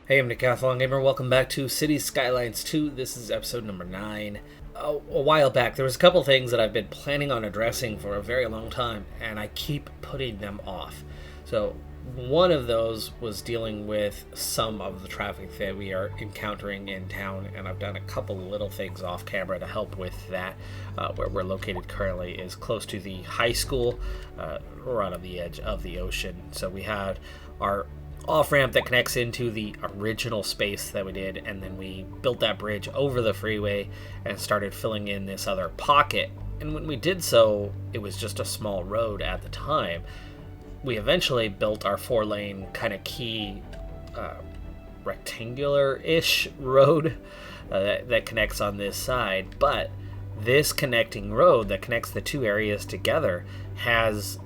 Hey, I'm Decathlon Gamer. Welcome back to City Skylines 2. This is episode number 9. A while back, there was a couple things that I've been planning on addressing for a very long time, and I keep putting them off. So, one of those was dealing with some of the traffic that we are encountering in town, and I've done a couple little things off camera to help with that. Where we're located currently is close to the high school, right on the edge of the ocean. So we had our off-ramp that connects into the original space that we did, and then we built that bridge over the freeway and started filling in this other pocket. And when we did so, it was just a small road at the time. We eventually built our 4-lane kind of key rectangular-ish road that connects on this side, but this connecting road that connects the two areas together has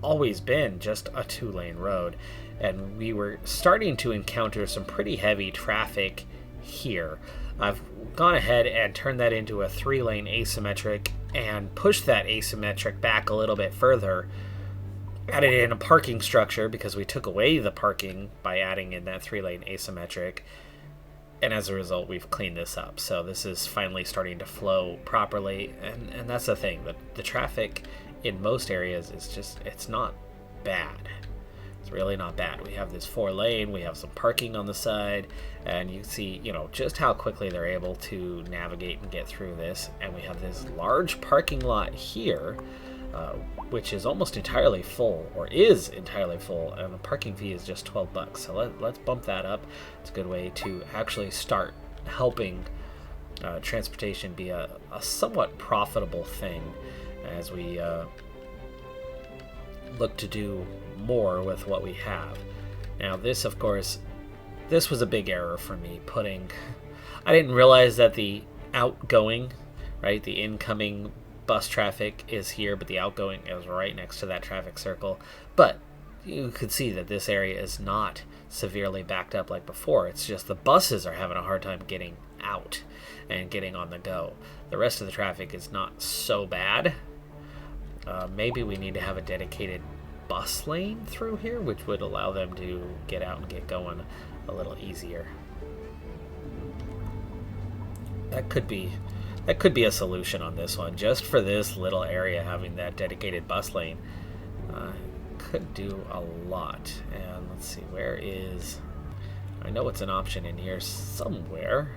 always been just a 2-lane road. And we were starting to encounter some pretty heavy traffic here. I've gone ahead and turned that into a 3-lane asymmetric and pushed that asymmetric back a little bit further. Added in a parking structure because we took away the parking by adding in that 3-lane asymmetric. And as a result, we've cleaned this up. So this is finally starting to flow properly. And that's the thing. The traffic in most areas is just, it's not bad. It's really not bad. We have this 4-lane, we have some parking on the side, and you see, just how quickly they're able to navigate and get through this. And we have this large parking lot here, which is almost entirely full, or is entirely full, and the parking fee is just $12. So let's bump that up. It's a good way to actually start helping transportation be a somewhat profitable thing as we look to do more with what we have. Now this, of course, this was a big error for me I didn't realize that the outgoing, right, the incoming bus traffic is here, but the outgoing is right next to that traffic circle. But you could see that this area is not severely backed up like before. It's just the buses are having a hard time getting out and getting on the go. The rest of the traffic is not so bad. Maybe we need to have a dedicated bus lane through here, which would allow them to get out and get going a little easier. That could be a solution on this one, just for this little area. Having that dedicated bus lane could do a lot. And let's see, I know it's an option in here somewhere.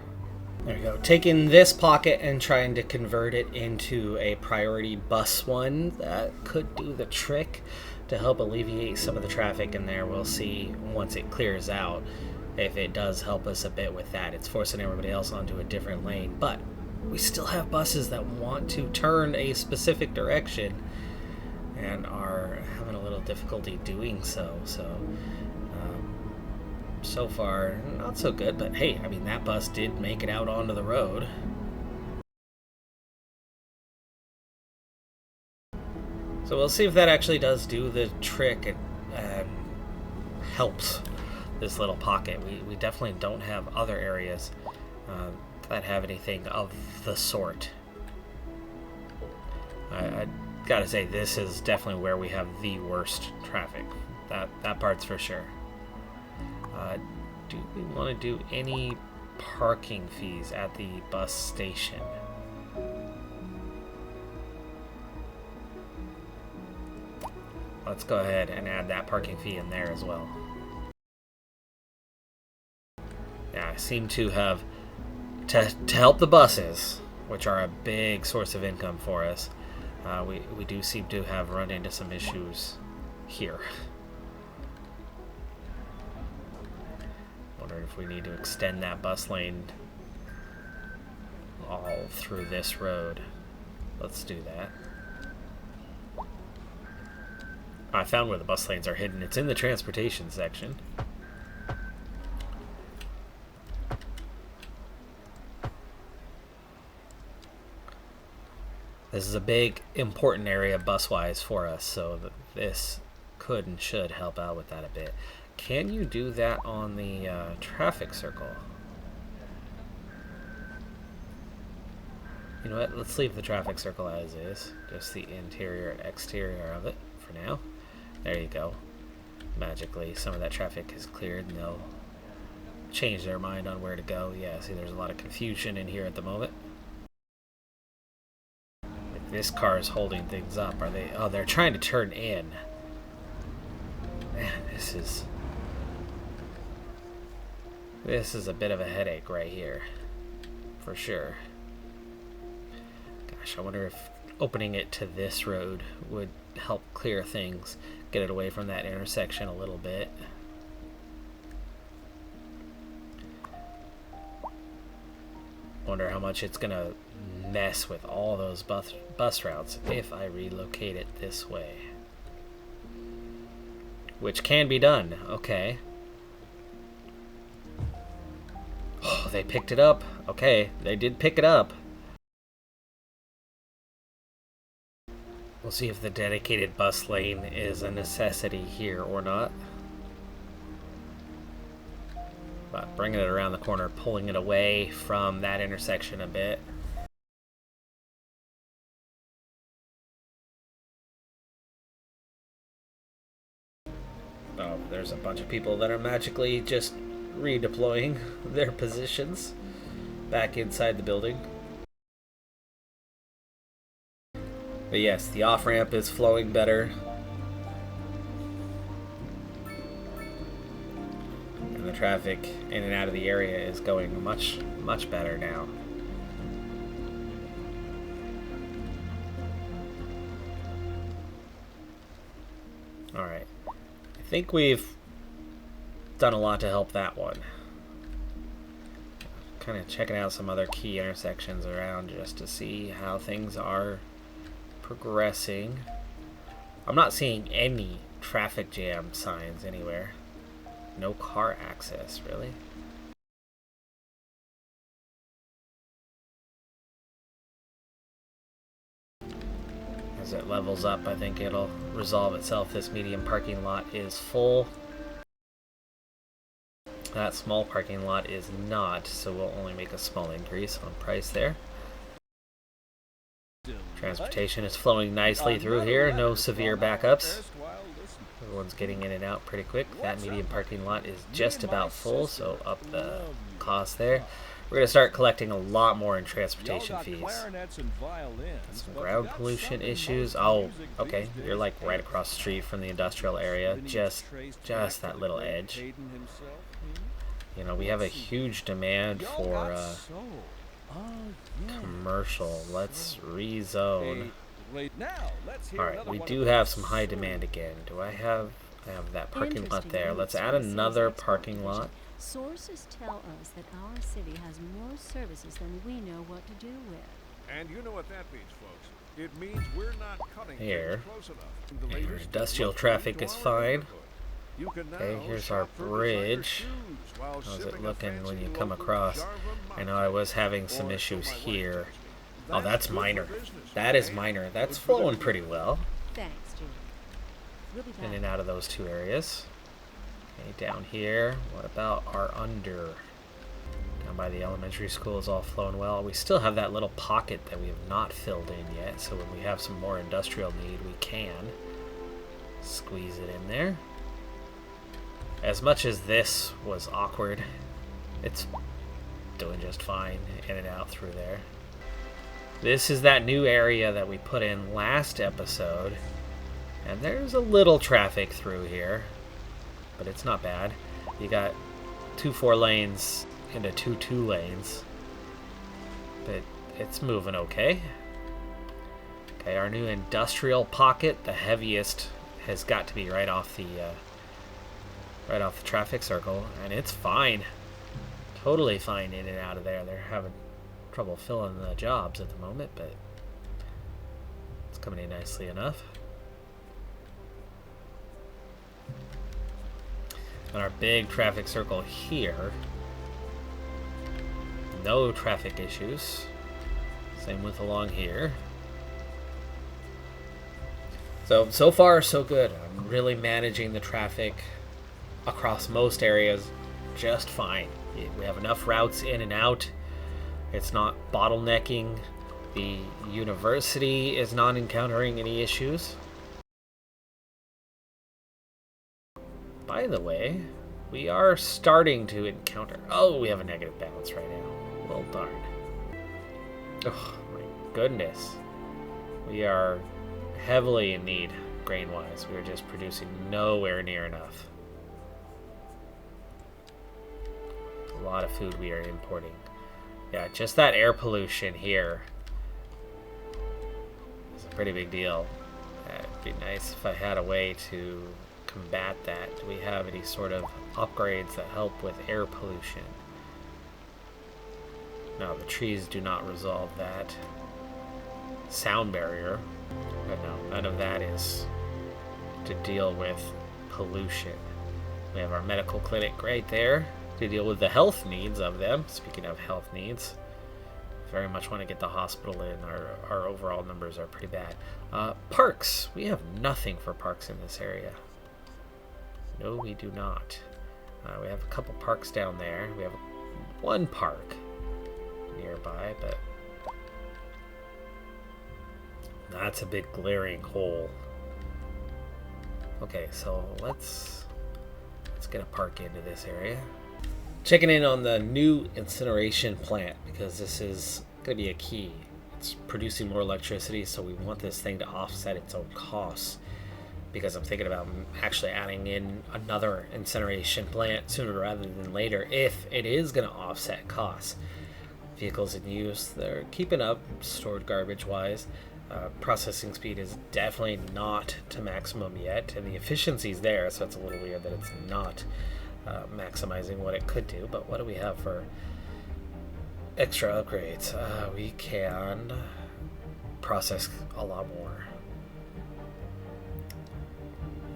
There we go. Taking this pocket and trying to convert it into a priority bus one, that could do the trick to help alleviate some of the traffic in there. We'll see once it clears out if it does help us a bit with that. It's forcing everybody else onto a different lane, but we still have buses that want to turn a specific direction and are having a little difficulty doing so. So far, not so good, but hey, I mean, that bus did make it out onto the road. So we'll see if that actually does do the trick and helps this little pocket. We definitely don't have other areas that have anything of the sort. I gotta say, this is definitely where we have the worst traffic. That part's for sure. Do we want to do any parking fees at the bus station? Let's go ahead and add that parking fee in there as well. Yeah, I seem to have, to help the buses, which are a big source of income for us, we do seem to have run into some issues here. Wondering if we need to extend that bus lane all through this road. Let's do that. I found where the bus lanes are hidden. It's in the transportation section. This is a big, important area bus-wise for us, so this could and should help out with that a bit. Can you do that on the traffic circle? You know what? Let's leave the traffic circle as is. Just the interior, exterior of it for now. There you go. Magically, some of that traffic is cleared and they'll change their mind on where to go. Yeah, see, there's a lot of confusion in here at the moment. Like, this car is holding things up. Are they? Oh, they're trying to turn in. Man, this is a bit of a headache right here, for sure. Gosh, I wonder if opening it to this road would help clear things, get it away from that intersection a little bit. Wonder how much it's gonna mess with all those bus routes if I relocate it this way. Which can be done. Okay. Oh, they picked it up. Okay, they did pick it up. We'll see if the dedicated bus lane is a necessity here or not. But bringing it around the corner, pulling it away from that intersection a bit. Oh, there's a bunch of people that are magically just redeploying their positions back inside the building. But yes, the off-ramp is flowing better. And the traffic in and out of the area is going much, much better now. Alright. I think we've done a lot to help that one. Kind of checking out some other key intersections around just to see how things are progressing. I'm not seeing any traffic jam signs anywhere. No car access, really. As it levels up, I think it'll resolve itself. This medium parking lot is full. That small parking lot is not, so we'll only make a small increase on price there. Transportation is flowing nicely through here. No severe backups. Everyone's getting in and out pretty quick. That medium parking lot is just about full, so up the cost there. We're going to start collecting a lot more in transportation fees. Some ground pollution issues. Oh, okay. You're like right across the street from the industrial area. Just that little edge. You know, we have a huge demand for commercial. Let's rezone. Alright, we do have some high demand again. I have that parking lot there. Let's add another parking lot. Sources tell us that our city has more services than we know what to do with. And you know what that means, folks. It means we're not cutting here. close enough. Your industrial traffic is fine. Okay, here's our bridge. How's it looking when you come across? I know I was having some issues here. Oh, that's minor. That is minor. That's flowing pretty well. Thanks, Jim. We'll be back. In and out of those two areas. Okay, down here. What about our under? Down by the elementary school is all flowing well. We still have that little pocket that we have not filled in yet, so when we have some more industrial need, we can squeeze it in there. As much as this was awkward, it's doing just fine in and out through there. This is that new area that we put in last episode, and there's a little traffic through here, but it's not bad. You got 2 4 lanes into 2 2 lanes, but it's moving okay. Okay, our new industrial pocket, the heaviest, has got to be right off the traffic circle, and it's fine. Totally fine in and out of there. They're having trouble filling the jobs at the moment, but it's coming in nicely enough. And our big traffic circle here, no traffic issues. Same with along here. So far so good. I'm really managing the traffic across most areas just fine. We have enough routes in and out. It's not bottlenecking. The university is not encountering any issues. By the way, we are starting to encounter... Oh, we have a negative balance right now. Well, darn. Oh, my goodness. We are heavily in need, grain-wise. We are just producing nowhere near enough. A lot of food we are importing. Yeah, just that air pollution here is a pretty big deal. It'd be nice if I had a way to combat that. Do we have any sort of upgrades that help with air pollution? No, the trees do not resolve that. Sound barrier, but no, none of that is to deal with pollution. We have our medical clinic right there to deal with the health needs of them. Speaking of health needs, very much want to get the hospital in. Our overall numbers are pretty bad. Parks. We have nothing for parks in this area. No, we do not. We have a couple parks down there. We have one park nearby, but that's a big glaring hole. Okay, so let's get a park into this area. Checking in on the new incineration plant, because this is going to be a key. It's producing more electricity, so we want this thing to offset its own costs, because I'm thinking about actually adding in another incineration plant sooner rather than later if it is going to offset costs. Vehicles in use, they're keeping up stored garbage wise. Processing speed is definitely not to maximum yet, and the efficiency is there, so it's a little weird that it's not maximizing what it could do. But what do we have for extra upgrades? We can process a lot more.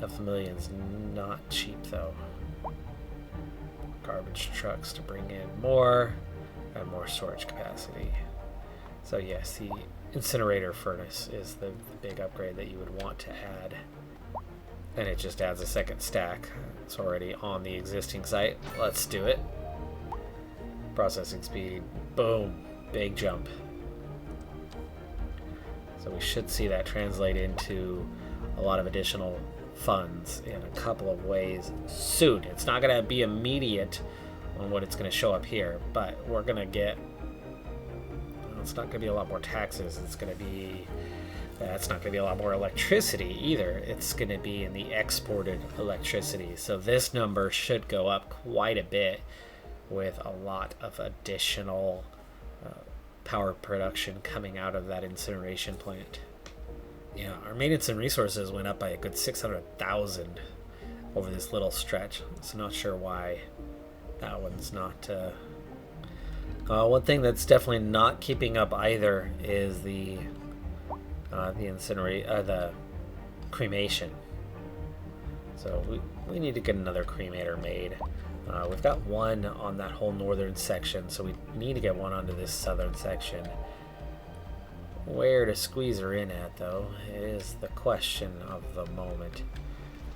Half a million's not cheap though. Garbage trucks to bring in more and more storage capacity. So yes, the incinerator furnace is the big upgrade that you would want to add. And it just adds a second stack. It's already on the existing site. Let's do it. Processing speed, boom, big jump. So we should see that translate into a lot of additional funds in a couple of ways soon. It's not going to be immediate on what it's going to show up here, but we're going to get... It's not going to be a lot more taxes. It's going to be... That's not going to be a lot more electricity either. It's going to be in the exported electricity. So this number should go up quite a bit with a lot of additional power production coming out of that incineration plant. Yeah, our maintenance and resources went up by a good 600,000 over this little stretch. So not sure why that one's not... one thing that's definitely not keeping up either is the cremation. So we need to get another cremator made. We've got one on that whole northern section, so we need to get one onto this southern section. Where to squeeze her in at, though, is the question of the moment.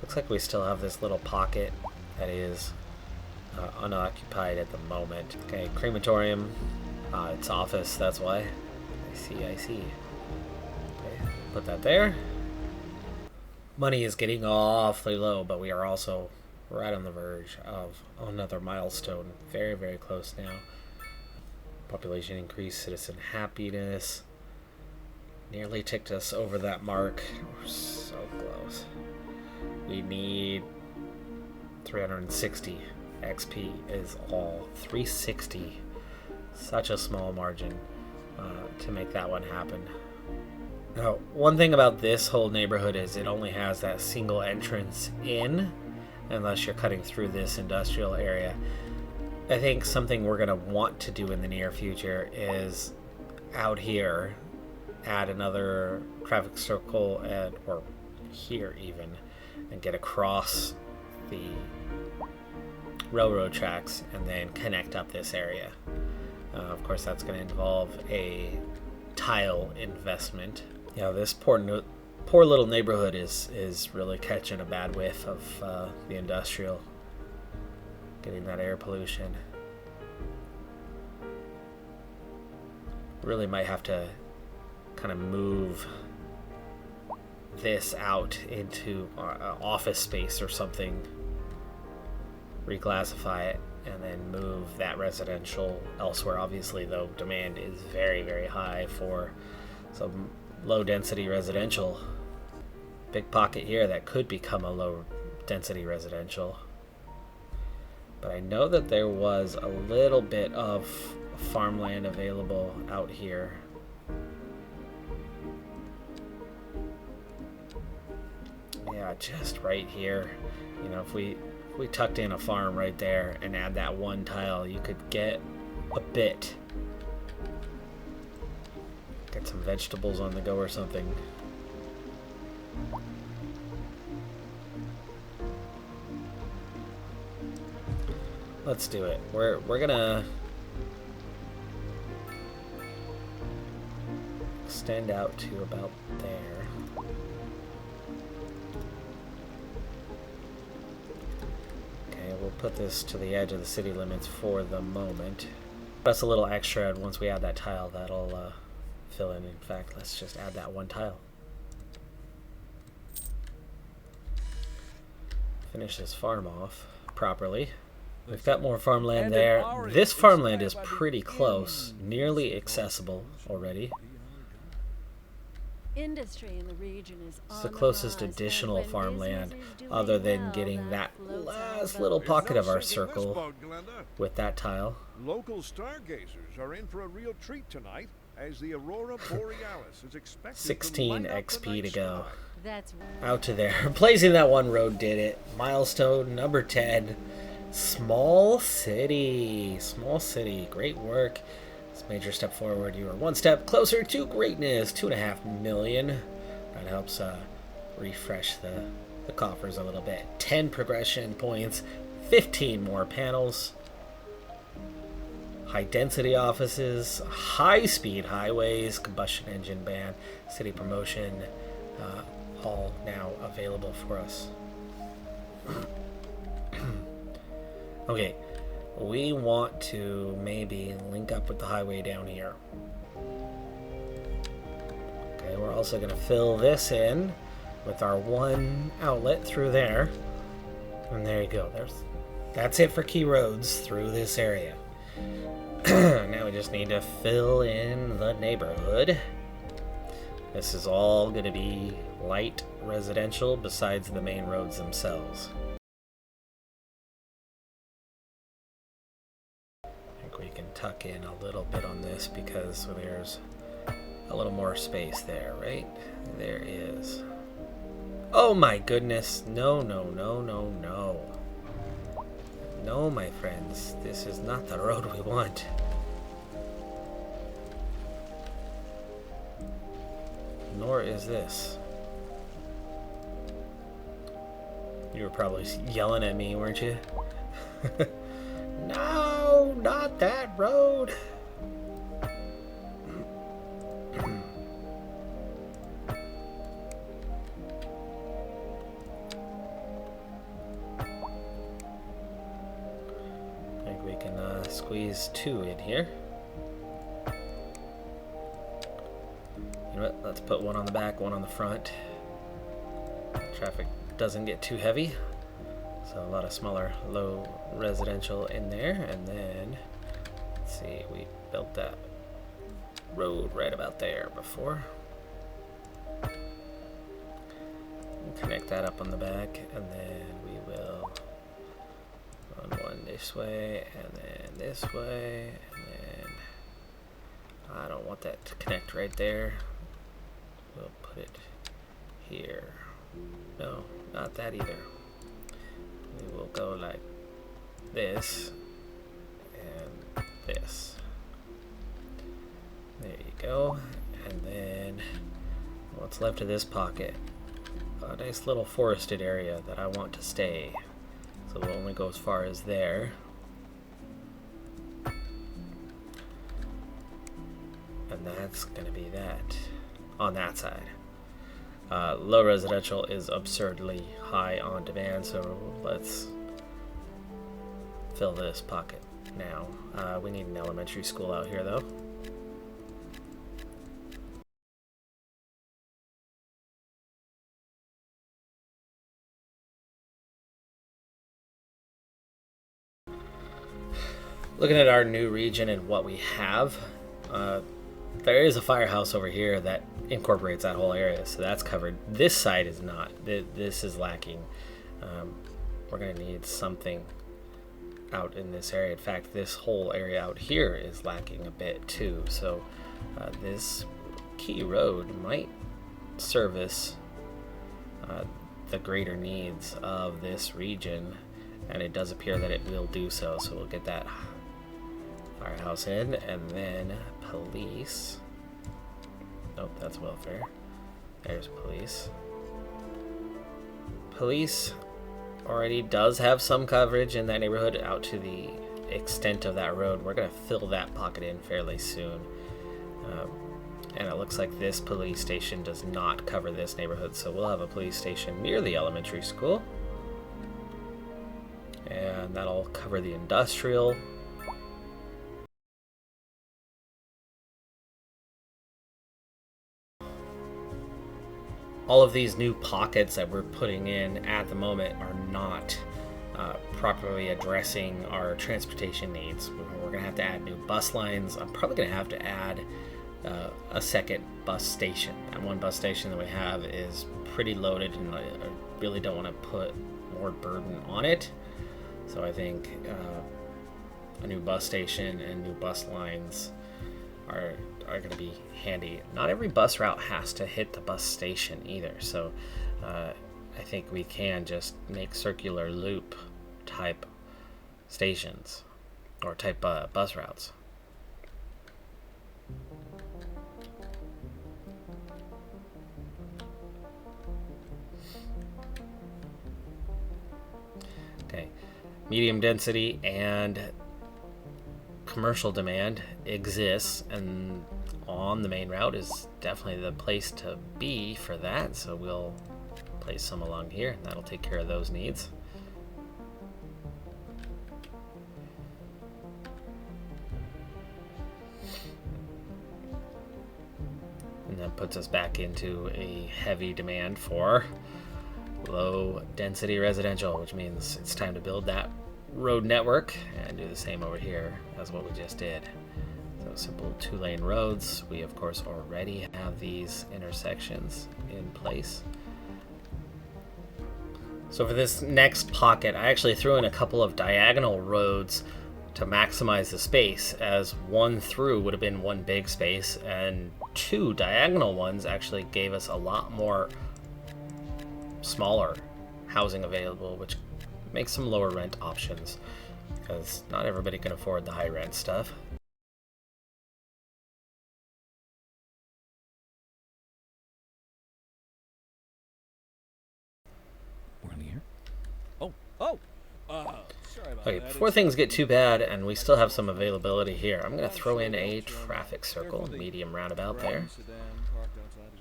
Looks like we still have this little pocket that is unoccupied at the moment. Okay, crematorium. It's office, that's why. I see. Okay, put that there. Money is getting awfully low, but we are also right on the verge of another milestone. Very, very close now. Population increase, citizen happiness. Nearly ticked us over that mark. We're so close. We need 360. XP is all. 360. Such a small margin to make that one happen. Now, one thing about this whole neighborhood is it only has that single entrance in, unless you're cutting through this industrial area. I think something we're going to want to do in the near future is out here add another traffic circle or here even, and get across the railroad tracks and then connect up this area. Of course, that's going to involve a tile investment. Yeah, this poor little neighborhood is really catching a bad whiff of the industrial, getting that air pollution. Really might have to kind of move this out into office space or something. reclassify it, and then move that residential elsewhere. Obviously, though, demand is very, very high for some low density residential. Big pocket here that could become a low density residential. But I know that there was a little bit of farmland available out here. Yeah, just right here. You know, if we tucked in a farm right there and add that one tile, you could get a bit. Get some vegetables on the go or something. Let's do it. We're gonna extend out to about there. Okay, we'll put this to the edge of the city limits for the moment. That's a little extra, and once we add that tile, that'll fill in. In fact, let's just add that one tile. Finish this farm off properly. We've got more farmland there. This farmland is pretty close, nearly accessible already. Industry in the region is It's the closest additional farmland other than getting that last little pocket of our circle with that tile. Local stargazers are in for a real treat tonight as the aurora borealis is expected 16 to light up the XP to night go. sky. That's Out to there. Blazing that one road did it. Milestone number 10. Small city. Small city. Great work. It's a major step forward. You are one step closer to greatness. 2.5 million. That helps refresh the coffers a little bit. 10 progression points. 15 more panels. High density offices. High speed highways. Combustion engine ban. City promotion. All now available for us. Okay, we want to maybe link up with the highway down here. Okay, we're also going to fill this in with our one outlet through there. And there you go. That's it for key roads through this area. Now we just need to fill in the neighborhood. This is all going to be light residential besides the main roads themselves. I think we can tuck in a little bit on this because there's a little more space there, right? There is. Oh my goodness. No, no, no, no, no. No, my friends. This is not the road we want. Nor is this. You were probably yelling at me, weren't you? No, not that road. I think we can squeeze 2 in here. You know what? Let's put 1 on the back, 1 on the front. Traffic doesn't get too heavy. So a lot of smaller, low residential in there. And then, let's see, we built that road right about there before. We'll connect that up on the back, and then we will run 1 this way, and then this way, and then I don't want that to connect right there. We'll put it here. No, not that either. We will go like this and this. There you go. And then what's left of this pocket? A nice little forested area that I want to stay. So we'll only go as far as there. And that's going to be that on that side. Low residential is absurdly high on demand, so let's fill this pocket now. We need an elementary school out here, though. Looking at our new region and what we have, there is a firehouse over here that incorporates that whole area, so that's covered. This side is not. This is lacking. We're going to need something out in this area. In fact, this whole area out here is lacking a bit too, so this key road might service the greater needs of this region, and it does appear that it will do so. So we'll get that firehouse in, and then police. Nope, that's welfare. There's police. Police already does have some coverage in that neighborhood out to the extent of that road. We're going to fill that pocket in fairly soon. And it looks like this police station does not cover this neighborhood, so we'll have a police station near the elementary school. And that'll cover the industrial. All of these new pockets that we're putting in at the moment are not properly addressing our transportation needs. We're going to have to add new bus lines. I'm probably going to have to add a second bus station. That one bus station that we have is pretty loaded, and I really don't want to put more burden on it. So I think a new bus station and new bus lines are going to be handy. Not every bus route has to hit the bus station either, so I think we can just make circular loop type stations or type bus routes. Okay, medium density and commercial demand exists, and on the main route is definitely the place to be for that, so we'll place some along here, and that'll take care of those needs. And that puts us back into a heavy demand for low density residential, which means it's time to build that road network and do the same over here as what we just did. So simple 2-lane roads. We of course already have these intersections in place. So for this next pocket, I actually threw in a couple of diagonal roads to maximize the space, as one through would have been one big space, and 2 diagonal ones actually gave us a lot more smaller housing available, which makes some lower rent options, because not everybody can afford the high rent stuff. We're in the air? Sorry about Okay, that. before things get too bad and we still have some availability here, I'm going to throw in a traffic circle, medium roundabout there,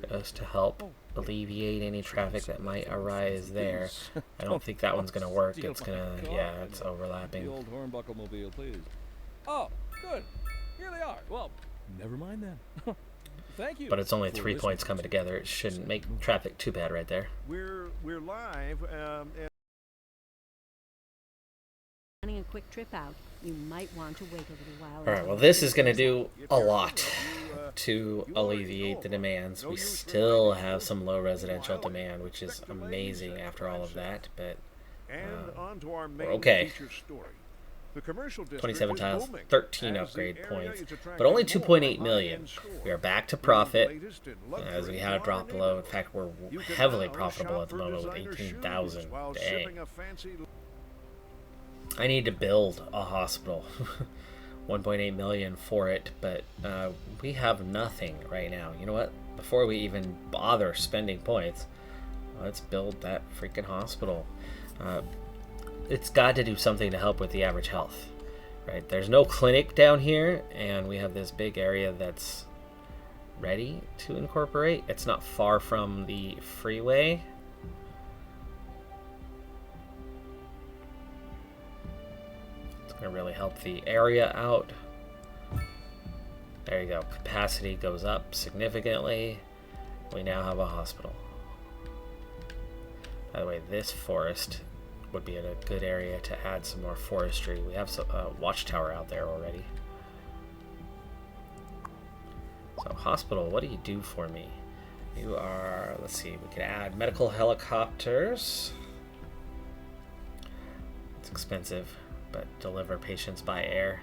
just to help alleviate any traffic that might arise there. I don't think that one's going to work. It's going to, yeah, it's The overlapping. old hornbuckle mobile, please. Oh, good. Here they are. Well, never mind then. Thank you. But it's only for 3 listening. points coming together. It shouldn't make traffic too bad right there. We're live. Planning a quick trip out, you might want to wait a little while. Alright, well this is going to do a lot to alleviate the demands. We still have some low residential demand, which is amazing after all of that, but On to our main okay. feature story. The commercial district 27 is tiles, booming 13 as upgrade the area points, is attracting but only more 2.8 million. high-end stores. We are back to The profit, latest in as we luxury had a drop for our below. In neighborhood. fact, we're You can heavily now profitable shop at the for moment with designer 18,000. shoes while Dang. sipping a fancy I need to build a hospital. 1.8 million for it, but we have nothing right now. You know what? Before we even bother spending points, let's build that freaking hospital. It's got to do something to help with the average health, right? There's no clinic down here, and we have this big area that's ready to incorporate. It's not far from the freeway. Gonna really help the area out. There you go. Capacity goes up significantly. We now have a hospital. By the way, this forest would be a good area to add some more forestry. We have a watchtower out there already. So hospital, what do you do for me? You are, let's see, we could add medical helicopters. It's expensive, but deliver patients by air.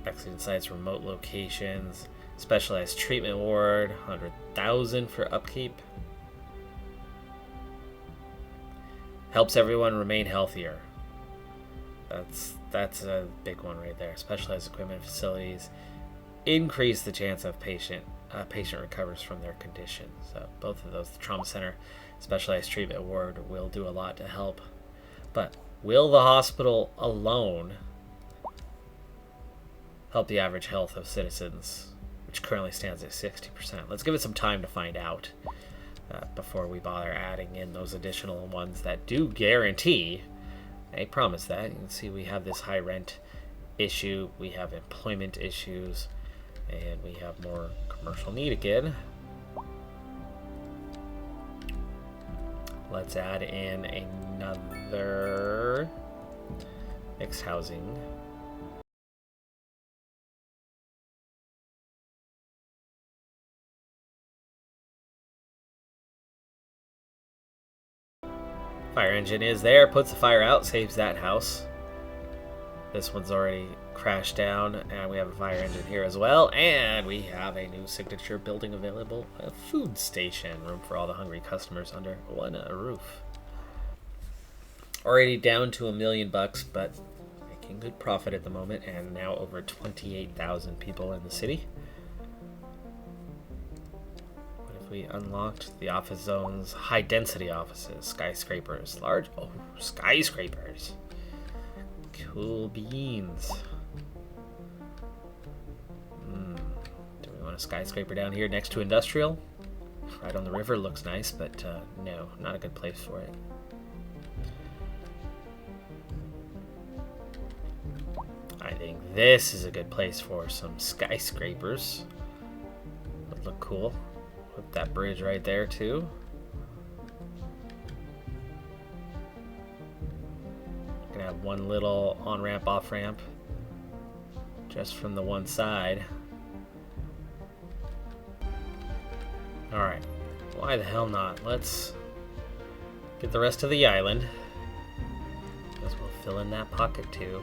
Accident sites, remote locations, specialized treatment ward, 100,000 for upkeep. Helps everyone remain healthier. That's a big one right there. Specialized equipment facilities increase the chance of patient recovers from their condition. So both of those, the trauma center, specialized treatment ward, will do a lot to help. But will the hospital alone help the average health of citizens, which currently stands at 60%? Let's give it some time to find out before we bother adding in those additional ones that do guarantee. I promise that. You can see we have this high rent issue, we have employment issues, and we have more commercial need again. Let's add in another mixed housing. Fire engine is there, puts the fire out, saves that house. This one's already crashed down, and we have a fire engine here as well, and we have a new signature building available, a food station, room for all the hungry customers under one roof. Already down to $1 million, but making good profit at the moment, and now over 28,000 people in the city. We unlocked the office zones, high density offices, skyscrapers, large, skyscrapers, cool beans. Do we want a skyscraper down here next to industrial? Right on the river, looks nice, but no, not a good place for it. I think this is a good place for some skyscrapers. Would look cool. Put that bridge right there too. Gonna have one little on-ramp, off-ramp just from the one side. Alright, why the hell not? Let's get the rest of the island. Guess we'll fill in that pocket too.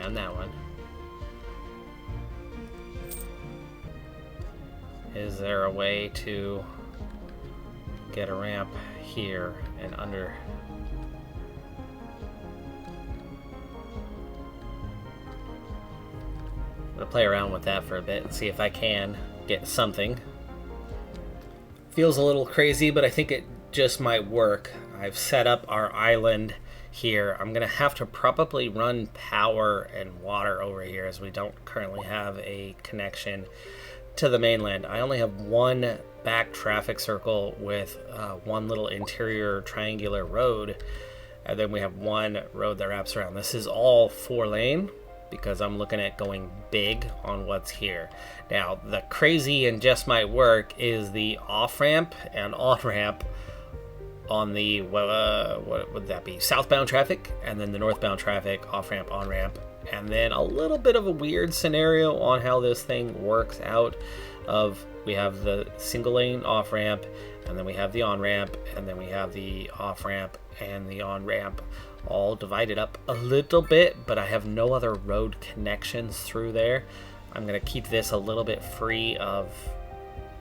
And that one. Is there a way to get a ramp here and under? I'm gonna play around with that for a bit and see if I can get something. Feels a little crazy, but I think it just might work. I've set up our island here. I'm gonna have to probably run power and water over here, as we don't currently have a connection to the mainland. I only have one back traffic circle with one little interior triangular road, and then we have one road that wraps around. This is all 4-lane because I'm looking at going big on what's here. Now, the crazy and just might work is the off-ramp and on-ramp on the, what would that be, southbound traffic, and then the northbound traffic, off-ramp, on-ramp. And then a little bit of a weird scenario on how this thing works out of, we have the single lane off ramp, and then we have the on ramp, and then we have the off ramp and the on ramp all divided up a little bit, but I have no other road connections through there. I'm going to keep this a little bit free of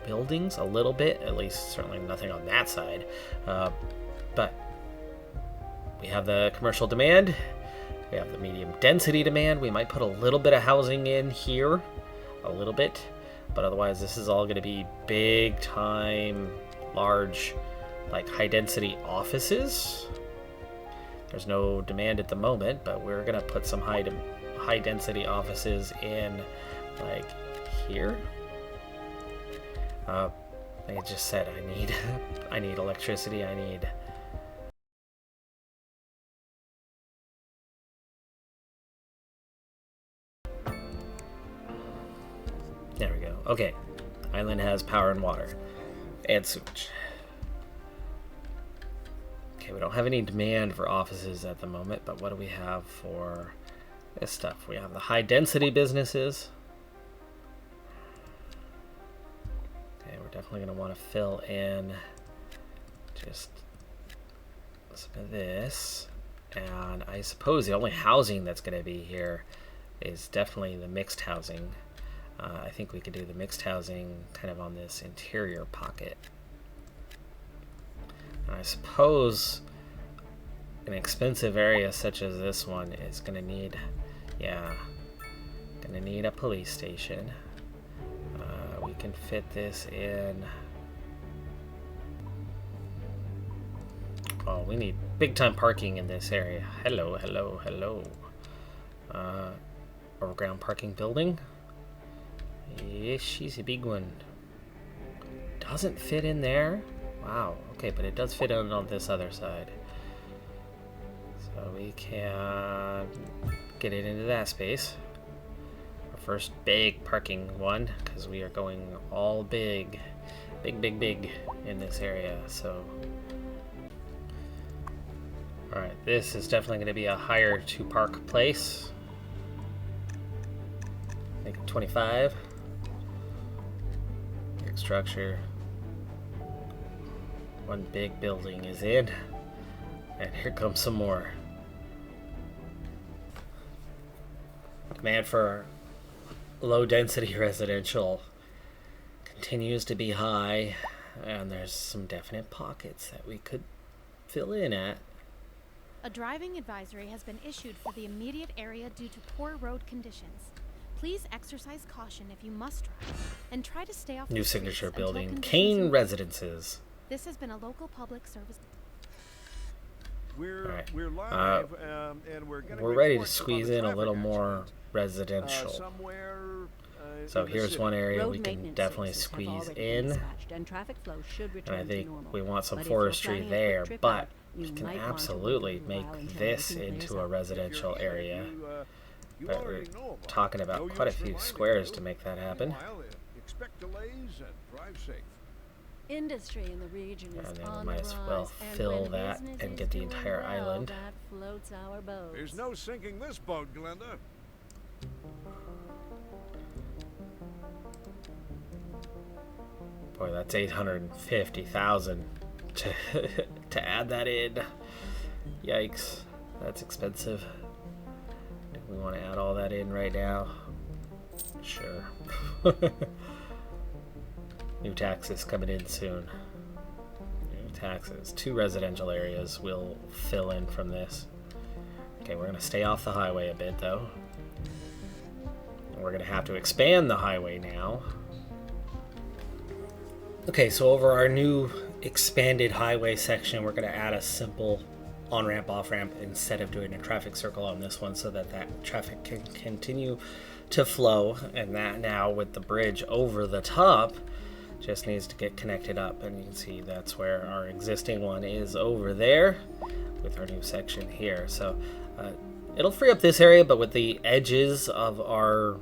buildings, a little bit, at least certainly nothing on that side. But we have the commercial demand. We have the medium density demand. We might put a little bit of housing in here, a little bit, but otherwise this is all going to be big time, large, like high density offices. There's no demand at the moment, but we're going to put some high density offices in like here. Like I just said, I need electricity. I need There we go. Okay. Island has power and water. And sewage. Okay, we don't have any demand for offices at the moment, but what do we have for this stuff? We have the high density businesses. Okay, we're definitely going to want to fill in just some of this. And I suppose the only housing that's going to be here is definitely the mixed housing. I think we could do the mixed housing kind of on this interior pocket. And I suppose an expensive area such as this one is going to need, going to need a police station. We can fit this in. Oh, we need big time parking in this area. Hello, hello, hello. Overground parking building. Yes, she's a big one. Doesn't fit in there. Wow. Okay, but it does fit on this other side. So we can get it into that space. Our first big parking one, because we are going all big in this area. So, all right, this is definitely going to be a higher to park place. Make it 25. Big structure. One big building is in, and here comes some more. Demand for low density residential continues to be high, and there's some definite pockets that we could fill in at. A driving advisory has been issued for the immediate area due to poor road conditions. Please exercise caution if you must drive, and try to stay off New the signature streets until building, conditions Kane improve. Residences. This has been a local public service. We're Right. we're live, and we're getting We're ready to reports squeeze about in a little traffic more accident, residential. somewhere. So in the here's city. one area Road we can maintenance definitely services have squeeze already been in, dispatched, and traffic flow should and return I think to normal. we want some But if you're forestry planning a quick there, trip but out, we you can might want to wait absolutely a make while until this everything into clears a up. residential If you're here, area. you But we're already know about it. talking about No quite a use few reminding squares you. to make that happen. Meanwhile, expect delays and drive safe. Industry in the region is And then we on might the as rise, well and fill when that business and is get the doing entire well, island. that floats our boats. There's no sinking this boat, Glenda. Boy, that's 850,000 to to add that in. Yikes, that's expensive. Do we want to add all that in right now? Sure. New taxes coming in soon. New taxes. 2 residential areas will fill in from this. Okay, we're gonna stay off the highway a bit though. We're gonna have to expand the highway now. Okay, so over our new expanded highway section, we're going to add a simple on-ramp, off-ramp instead of doing a traffic circle on this one so that that traffic can continue to flow. And that now with the bridge over the top just needs to get connected up. And you can see that's where our existing one is over there with our new section here. So it'll free up this area, but with the edges of our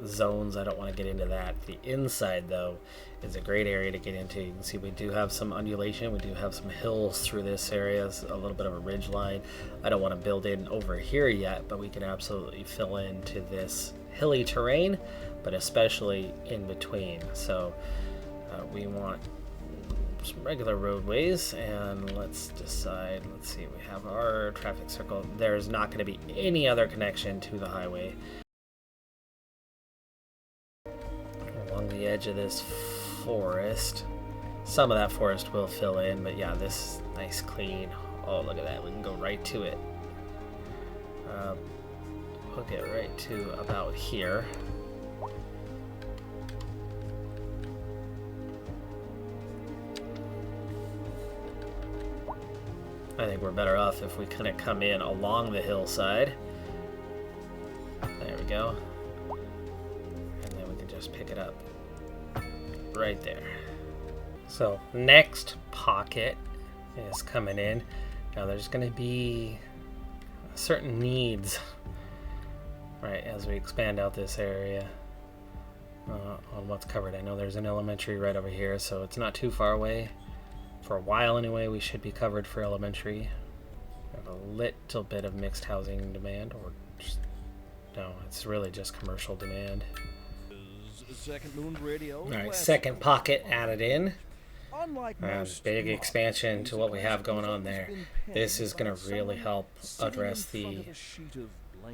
zones, I don't want to get into that. The inside though is a great area to get into. You can see we do have some undulation, we do have some hills through this area, a little bit of a ridge line. I don't want to build in over here yet, but we can absolutely fill into this hilly terrain, but especially in between. So we want some regular roadways, and let's decide. Let's see, we have our traffic circle. There's not going to be any other connection to the highway along the edge of this forest. Some of that forest will fill in, but yeah, this nice clean. Oh, look at that, we can go right to it. We'll get right to about here. I think we're better off if we kind of come in along the hillside. There we go. And then we can just pick it up right there. So next pocket is coming in. Now there's going to be certain needs, right, as we expand out this area on what's covered. I know there's an elementary right over here, so it's not too far away for a while anyway, we should be covered for elementary. We have a little bit of mixed housing demand, or just, no, it's really just commercial demand. Second moon radio. All right, second pocket added in. Unlike Big expansion to what we have going on there. This is going to really help address the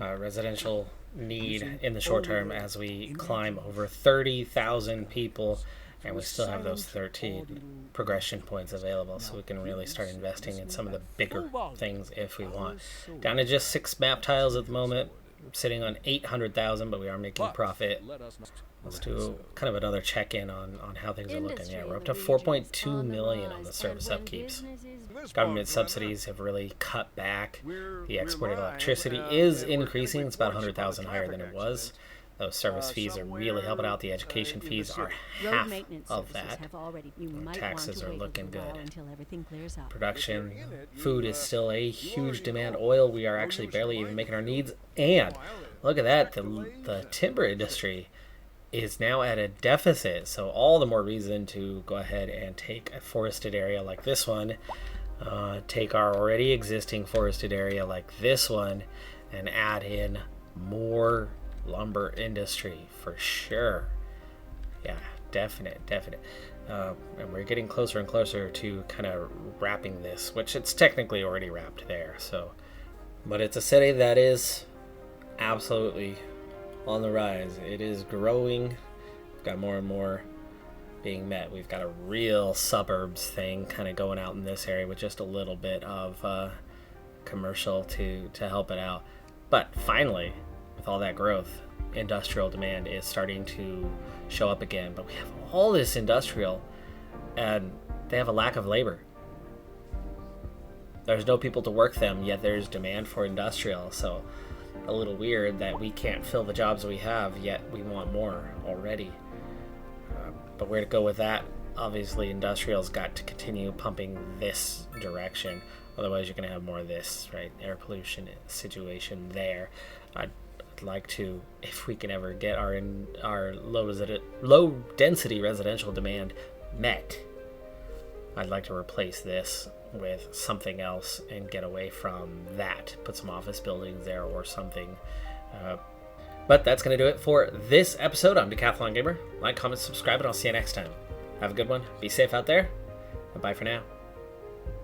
residential need in the short term as we climb over 30,000 people, and we still have those 13 progression points available, so we can really start investing in some of the bigger things if we want. Down to just 6 map tiles at the moment, sitting on 800,000, but we are making profit. Let's do kind of another check-in on how things are looking. Yeah, we're up to 4.2 million on the service upkeeps. Government subsidies have really cut back. The exported electricity is increasing. It's about 100,000 higher than it was. Those service fees are really helping out. The education fees are half of that. Taxes are looking good. Production, food is still a huge demand. Oil, we are actually barely even making our needs. And look at that, the timber industry is now at a deficit, so all the more reason to go ahead and take a forested area like this one, take our already existing forested area like this one, and add in more lumber industry for sure. Yeah, definite. And we're getting closer and closer to kind of wrapping this, which it's technically already wrapped there. So, but it's a city that is absolutely on the rise. It is growing. We've got more and more being met. We've got a real suburbs thing kind of going out in this area with just a little bit of commercial to help it out. But finally, with all that growth, industrial demand is starting to show up again. But we have all this industrial, and they have a lack of labor. There's no people to work them, yet there's demand for industrial. So a little weird that we can't fill the jobs we have, yet we want more already. But where to go with that? Obviously, industrial's got to continue pumping this direction. Otherwise, you're going to have more of this, right? Air pollution situation there. I'd like to, if we can ever get our low density residential demand met, I'd like to replace this with something else and get away from that. Put some office buildings there or something. But that's going to do it for this episode. I'm Decathlon Gamer. Like, comment, subscribe, and I'll see you next time. Have a good one. Be safe out there. And bye for now.